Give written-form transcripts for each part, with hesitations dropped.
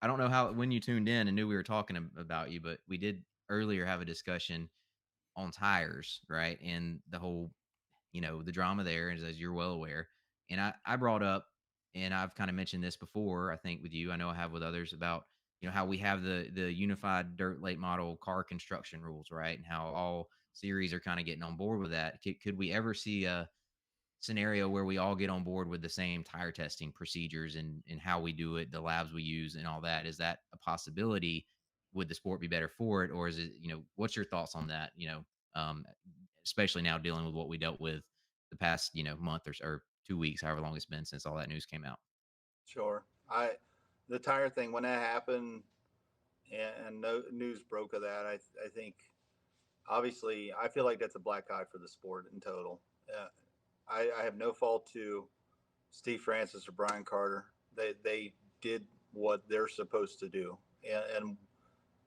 I don't know how when you tuned in and knew we were talking about you, but we did earlier have a discussion on tires, right? And the whole, the drama there, as you're well aware. And I brought up, and I've kind of mentioned this before, I think with you, I know I have with others about, how we have the unified dirt late model car construction rules, right? And how all series are kind of getting on board with that. Could we ever see a scenario where we all get on board with the same tire testing procedures and how we do it, the labs we use, and all that? Is that a possibility? Would the sport be better for it, or is it? What's your thoughts on that? Um, especially now dealing with what we dealt with the past month or 2 weeks, however long it's been since all that news came out. Sure. The tire thing when that happened and no news broke of that, I think obviously I feel like that's a black eye for the sport in total. I have no fault to Steve Francis or Brian Carter. They did what they're supposed to do, and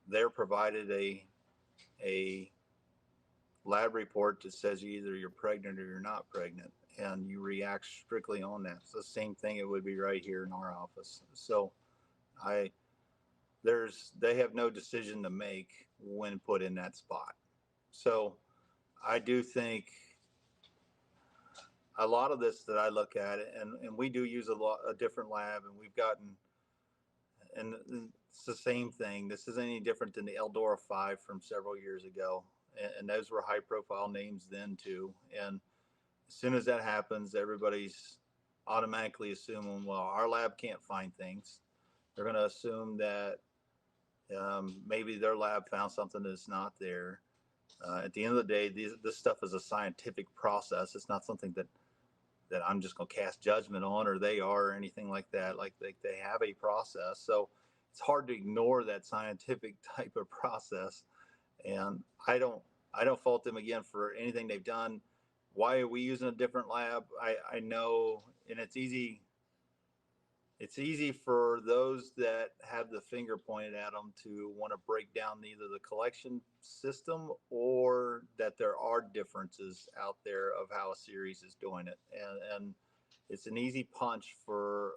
they're provided a lab report that says either you're pregnant or you're not pregnant, and you react strictly on that. It's the same thing it would be right here in our office. So I they have no decision to make when put in that spot. So I do think a lot of this that I look at, and we do use a different lab, and we've gotten, and it's the same thing. This isn't any different than the Eldora 5 from several years ago. And those were high profile names then too. And as soon as that happens, everybody's automatically assuming, well, our lab can't find things. They're going to assume that maybe their lab found something that's not there. At the end of the day, this stuff is a scientific process. It's not something that I'm just going to cast judgment on, or they are, or anything like that. Like they have a process, so it's hard to ignore that scientific type of process. And I don't fault them again for anything they've done. Why are we using a different lab? I know, and it's easy for those that have the finger pointed at them to want to break down either the collection system or that there are differences out there of how a series is doing it. And it's an easy punch for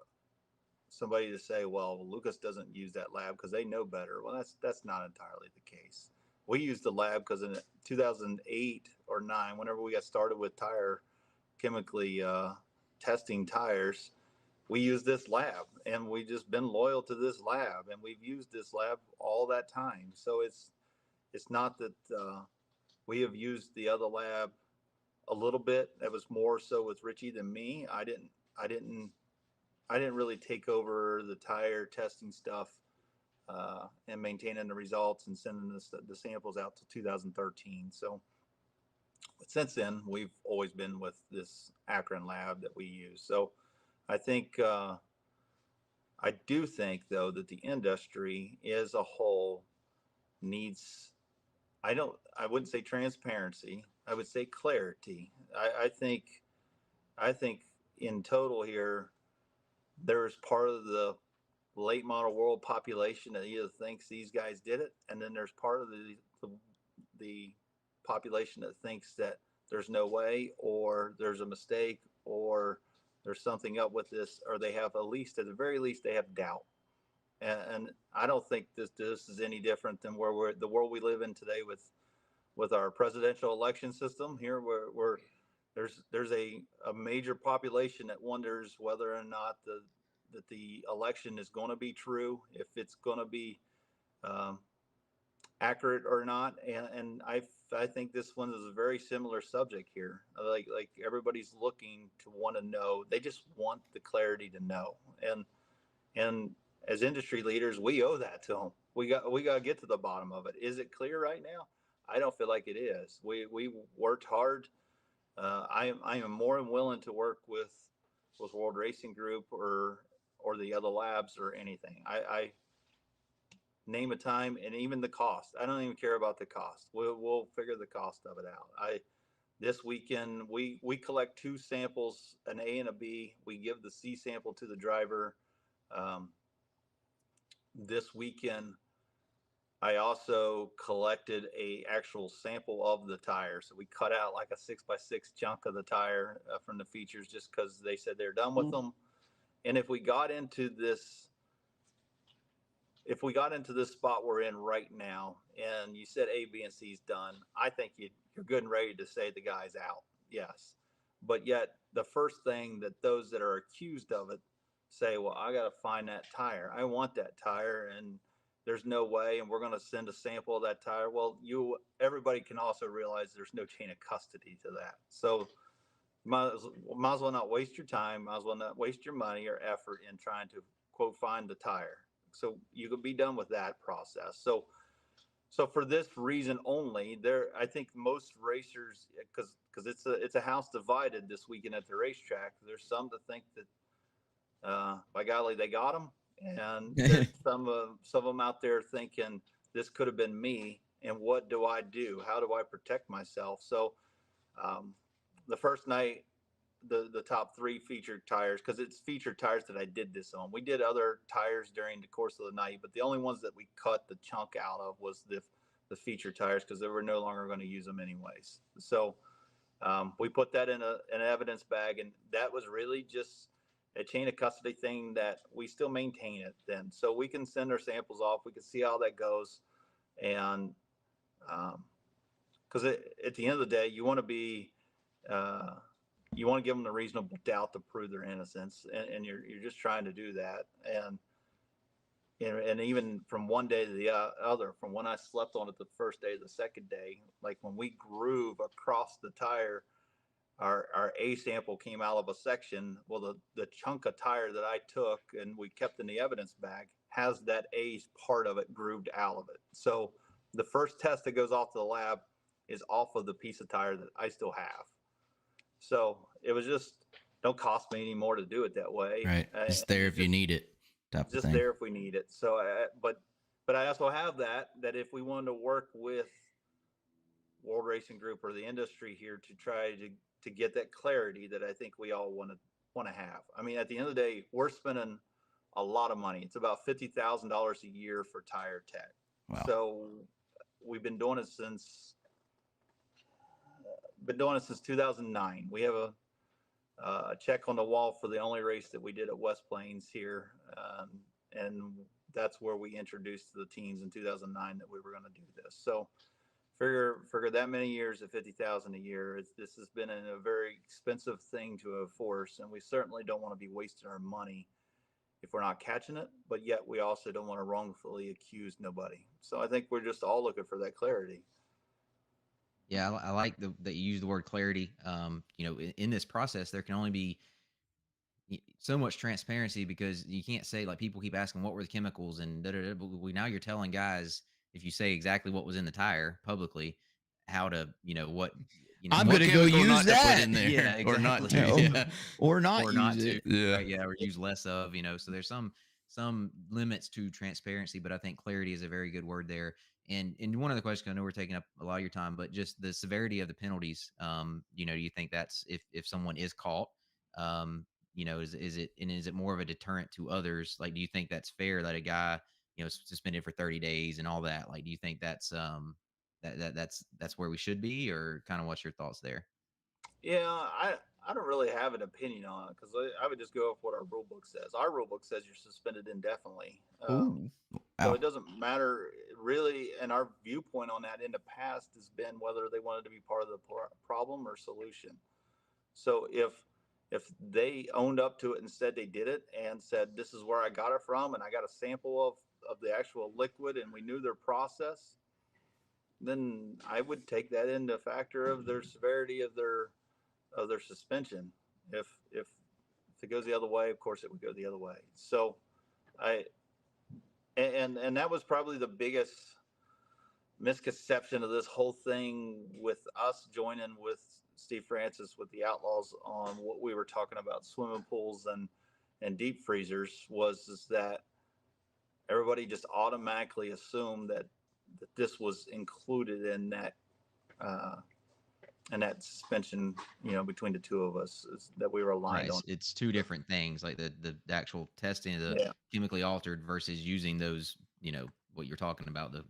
somebody to say, well, Lucas doesn't use that lab because they know better. Well, that's not entirely the case. We used the lab because in 2008 or 9, whenever we got started with tire chemically testing tires, we use this lab, and we've just been loyal to this lab, and we've used this lab all that time. So it's not that we have used the other lab a little bit. That was more so with Richie than me. I didn't really take over the tire testing stuff and maintaining the results and sending the samples out to 2013. So, but since then, we've always been with this Akron lab that we use. So I think I do think though that the industry as a whole needs, I wouldn't say transparency. I would say clarity. I think in total here there's part of the late model world population that either thinks these guys did it, and then there's part of the population that thinks that there's no way, or there's a mistake, or there's something up with this, or they have, at the very least, they have doubt. And I don't think this is any different than the world we live in today with our presidential election system here, where there's a major population that wonders whether or not that the election is going to be true, if it's going to be um, accurate or not. And I think this one is a very similar subject here. Like everybody's looking to want to know. They just want the clarity to know. And as industry leaders, we owe that to them. We got to get to the bottom of it. Is it clear right now? I don't feel like it is. We worked hard. I am more than willing to work with World Racing Group or the other labs or anything. I name a time, and even the cost. I don't even care about the cost. We'll figure the cost of it out. This weekend we collect two samples, an A and a B. We give the C sample to the driver. Um, this weekend I also collected a actual sample of the tire. So we cut out like a 6x6 chunk of the tire from the features just because they said they're done with them. And if we got into this if we got into this spot we're in right now, and you said A, B, and C is done, I think you're good and ready to say the guy's out. Yes, but yet the first thing that those that are accused of it say, well, I got to find that tire. I want that tire, and there's no way, and we're going to send a sample of that tire. Well, everybody can also realize there's no chain of custody to that. So might as well not waste your time. Might as well not waste your money or effort in trying to quote find the tire. So you could be done with that process. So for this reason only, I think most racers, because it's a house divided this weekend at the racetrack. There's some that think that by golly they got them, and there's some of them out there thinking this could have been me, and what do I do? How do I protect myself? So um, the first night, the top three featured tires, because it's featured tires that I did this on. We did other tires during the course of the night, but the only ones that we cut the chunk out of was the featured tires, because they were no longer going to use them anyways. So we put that in an evidence bag, and that was really just a chain of custody thing that we still maintain it then, so we can send our samples off. We can see how that goes, and because at the end of the day, uh, you want to give them the reasonable doubt to prove their innocence, and you're just trying to do that. And even from one day to the other, from when I slept on it the first day to the second day, like when we groove across the tire, our A sample came out of a section. Well, the chunk of tire that I took and we kept in the evidence bag has that A part of it grooved out of it. So the first test that goes off to the lab is off of the piece of tire that I still have. So it was just, don't cost me any more to do it that way. Right. It's there if you need it, type of Just thing. there if we need it. So, but I also have that if we wanted to work with World Racing Group or the industry here to try to get that clarity that I think we all want to have. I mean, at the end of the day, we're spending a lot of money. It's about $50,000 a year for tire tech. Wow. So we've been doing it since 2009. We have a check on the wall for the only race that we did at West Plains here, and that's where we introduced to the teams in 2009 that we were going to do this. So figure that many years at 50,000 a year. This has been a very expensive thing to enforce, and we certainly don't want to be wasting our money if we're not catching it. But yet we also don't want to wrongfully accuse nobody. So I think we're just all looking for that clarity. Yeah, I like that you use the word clarity. In this process, there can only be so much transparency, because you can't say, like, people keep asking what were the chemicals and da, da, da, but now you're telling guys, if you say exactly what was in the tire publicly, how to, what, I'm what going to go chemical use not to put that. in there. Yeah, Or not exactly. to. Yeah. Yeah. Or not Or use not it. to, Yeah. right? Yeah, or use less of, so there's some limits to transparency, but I think clarity is a very good word there. And one of the questions, I know we're taking up a lot of your time, but just the severity of the penalties. Do you think that's, if someone is caught, is it more of a deterrent to others? Like, do you think that's fair that a guy, suspended for 30 days and all that? Like, do you think that's where we should be, or kind of what's your thoughts there? Yeah, I don't really have an opinion on it, because I would just go off what our rule book says. Our rule book says you're suspended indefinitely. Ooh. So Wow. it doesn't matter really. And our viewpoint on that in the past has been whether they wanted to be part of the problem or solution. So if they owned up to it and said they did it and said this is where I got it from and I got a sample of the actual liquid and we knew their process, then I would take that into factor of their severity of their suspension. If it goes the other way, of course it would go the other way. So I and that was probably the biggest misconception of this whole thing, with us joining with Steve Francis with the Outlaws on what we were talking about swimming pools and deep freezers, was is that everybody just automatically assumed that this was included in that suspension, between the two of us, that we were Right. aligned on. It's two different things, like the actual testing of the Yeah, chemically altered versus using those, what you're talking about, the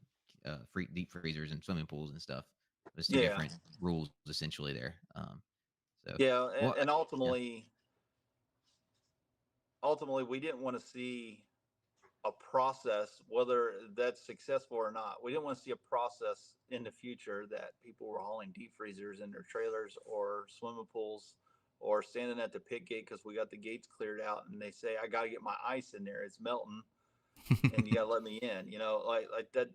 deep freezers and swimming pools and stuff. There's two yeah, different rules essentially there. So, yeah, well, and yeah, ultimately we didn't want to see a process, whether that's successful or not. We didn't want to see a process in the future that people were hauling deep freezers in their trailers or swimming pools or standing at the pit gate because we got the gates cleared out and they say, I got to get my ice in there. It's melting and you got to let me in, like that.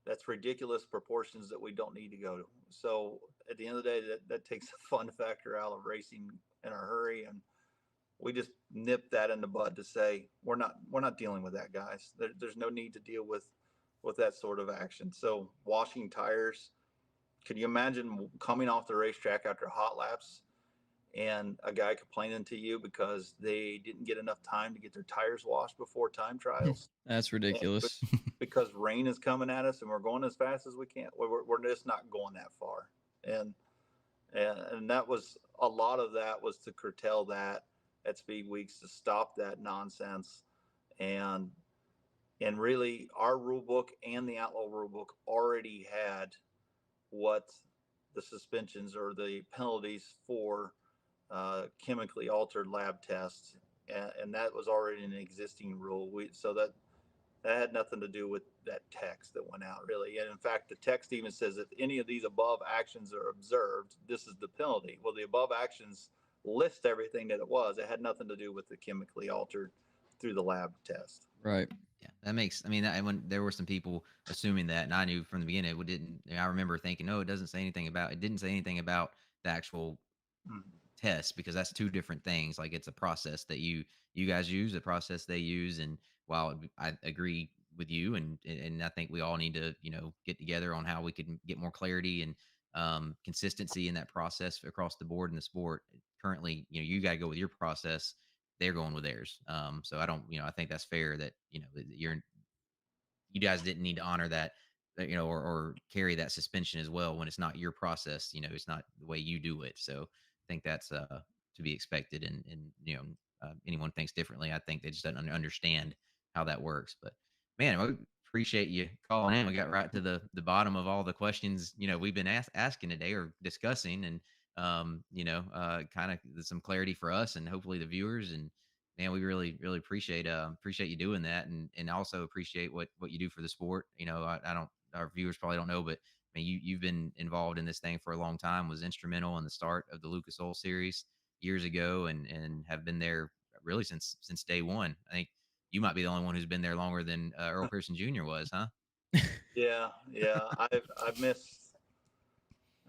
That's ridiculous proportions that we don't need to go to. So at the end of the day, that takes the fun factor out of racing in a hurry. And we just nipped that in the bud to say we're not dealing with that, guys. There's no need to deal with that sort of action. So washing tires, could you imagine coming off the racetrack after hot laps and a guy complaining to you because they didn't get enough time to get their tires washed before time trials? That's ridiculous. Because rain is coming at us and we're going as fast as we can. We're just not going that far. And that was a lot of that was to curtail that at speed weeks, to stop that nonsense. And really our rule book and the outlaw rule book already had what the suspensions or the penalties for chemically altered lab tests, and that was already an existing rule. So that had nothing to do with that text that went out, really. And in fact, the text even says if any of these above actions are observed, this is the penalty. Well, the above actions list everything that it was. It had nothing to do with the chemically altered through the lab test. Right. Yeah, that makes. I mean, when there were some people assuming that, and I knew from the beginning it didn't. I remember thinking, no, it doesn't say anything about. It didn't say anything about the actual Mm-hmm. test because that's two different things. Like it's a process that you guys use, a process they use, and while I agree with you, and I think we all need to get together on how we can get more clarity and consistency in that process across the board in the sport. Currently, you got to go with your process. They're going with theirs. So I don't, I think that's fair that that you guys didn't need to honor that, or carry that suspension as well when it's not your process. It's not the way you do it. So I think that's to be expected. And anyone thinks differently, I think they just don't understand how that works. But man, I appreciate you calling in. We got right to the bottom of all the questions we've been asking today or discussing, and kind of some clarity for us and hopefully the viewers. And man, we really appreciate you doing that, and also appreciate what you do for the sport. I don't, our viewers probably don't know, but I mean, you've been involved in this thing for a long time, was instrumental in the start of the Lucas Oil Series years ago, and have been there really since day one. I think you might be the only one who's been there longer than Earl Pearson Jr. was, huh? Yeah. I've missed.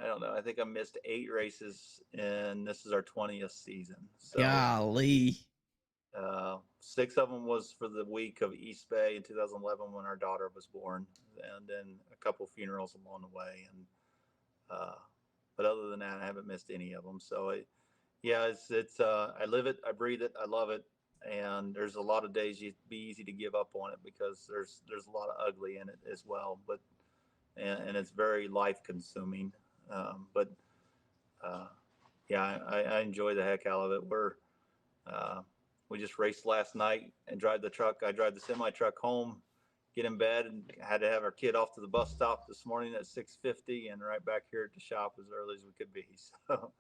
I don't know. I think I missed 8 races, and this is our 20th season. So Golly. 6 of them was for the week of East Bay in 2011 when our daughter was born, and then a couple funerals along the way. And but other than that, I haven't missed any of them. So yeah, it's I live it, I breathe it, I love it. And there's a lot of days you'd be easy to give up on it because there's a lot of ugly in it as well. But and it's very life consuming. But yeah, I enjoy the heck out of it. Uh, we just raced last night and drive the truck. I drive the semi truck home, get in bed, and had to have our kid off to the bus stop this morning at 6:50, and right back here at the shop as early as we could be. So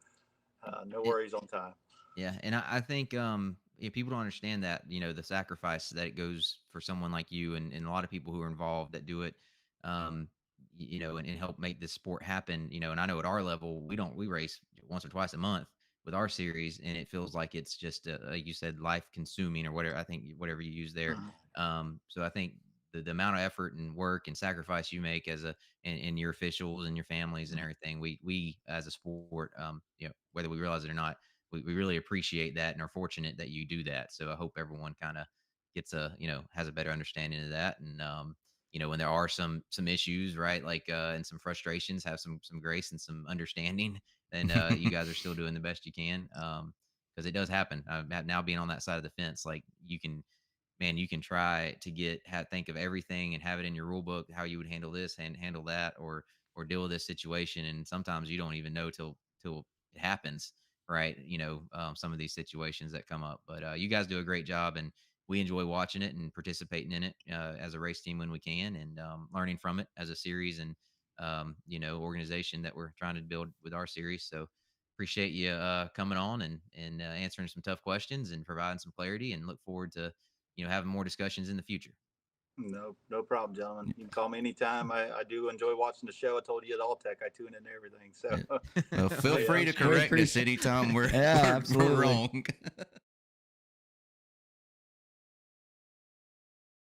no worries on time. Yeah, and I think if people don't understand that, the sacrifice that it goes for someone like you, and a lot of people who are involved that do it, um, and help make this sport happen. And I know at our level, we race once or twice a month with our series, and it feels like it's just like you said, life consuming or whatever. I think whatever you use there. Mhm. So I think the amount of effort and work and sacrifice you make as and your officials and your families and everything, we as a sport, whether we realize it or not, we really appreciate that and are fortunate that you do that. So I hope everyone kind of gets has a better understanding of that. And when there are some issues, right, like and some frustrations, have some grace and some understanding. And you guys are still doing the best you can, because it does happen. Now being on that side of the fence, like you can try to think of everything and have it in your rule book how you would handle this and handle that, or deal with this situation, and sometimes you don't even know till it happens, right? Some of these situations that come up. But you guys do a great job, and we enjoy watching it and participating in it as a race team when we can, and learning from it as a series and organization that we're trying to build with our series. So appreciate you coming on and answering some tough questions and providing some clarity, and look forward to having more discussions in the future. No problem, gentlemen. You can call me anytime. I do enjoy watching the show. I told you at All Tech, I tune in to everything. So Well, feel Yeah, free to sure. correct us anytime we're, Yeah, we're absolutely. wrong.